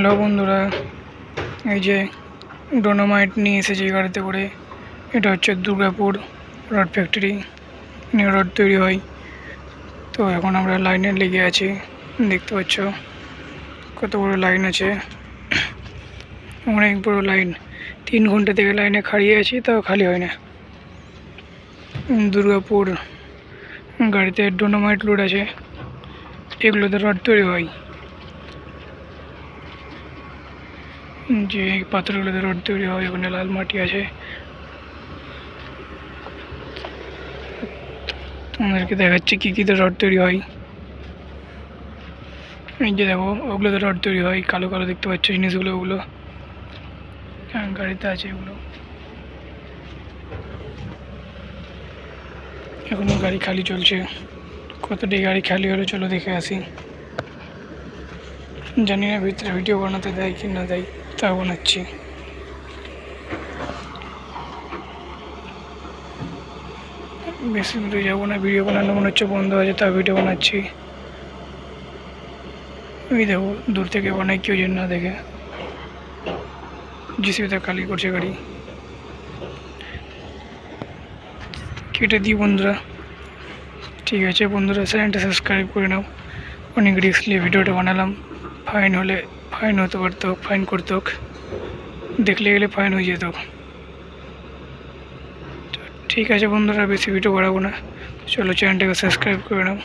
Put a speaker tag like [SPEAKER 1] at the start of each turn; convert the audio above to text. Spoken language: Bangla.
[SPEAKER 1] হ্যালো বন্ধুরা, এই যে ডোনামাইট নিয়ে এসেছি গাড়িতে করে। এটা হচ্ছে Durgapur rod factory, new rod তৈরি হয়। তো এখন আমরা লাইনে লেগে আছি, দেখতে পাচ্ছ কত বড় লাইন আছে, অনেক বড় লাইন। 3 ঘন্টা থেকে লাইনে খাড়িয়ে আছি, তাও খালি হয় না। দুর্গাপুর গাড়িতে ডোনামাইট লোড আছে, এগুলোতে রড তৈরি হয়। যে পাথরগুলোতে রড তৈরি হয়, ওখানে লাল মাটি আছে। তোমাদেরকে দেখাচ্ছি কী কীতে রড তৈরি হয়। এই যে দেখো, ওগুলোতে রড তৈরি হয়, কালো কালো দেখতে পাচ্ছ জিনিসগুলো, ওগুলো গাড়িতে আছে। এগুলো এখনো গাড়ি খালি চলছে। কতটি গাড়ি খালি হলো চলো দেখে আসি। জানি না ভিতরে ভিডিও বানাতে দেয় কি না দেয়, তা বানাচ্ছি। বেশি দূরে যাবো না, ভিডিও বানানো মনে হচ্ছে বন্ধ আছে, তা ভিডিও বানাচ্ছি। ওই দেখো দূর থেকে বানাই, কেউ যেন না দেখে। জিসিবিতে খালি করছে গাড়ি, কেটে দিই বন্ধুরা। ঠিক আছে বন্ধুরা, চ্যানেলটা সাবস্ক্রাইব করে নাও। অনেক রিস্ক নিয়ে ভিডিওটা বানালাম। ফাইন হলে ফাইন হতে পারতো, ফাইন করতো, দেখলে গেলে ফাইন হয়ে যেত। ঠিক আছে বন্ধুরা, বেশি ভিডিও বাড়াবো না, চলো চ্যানেলটাকে সাবস্ক্রাইব করে নাও।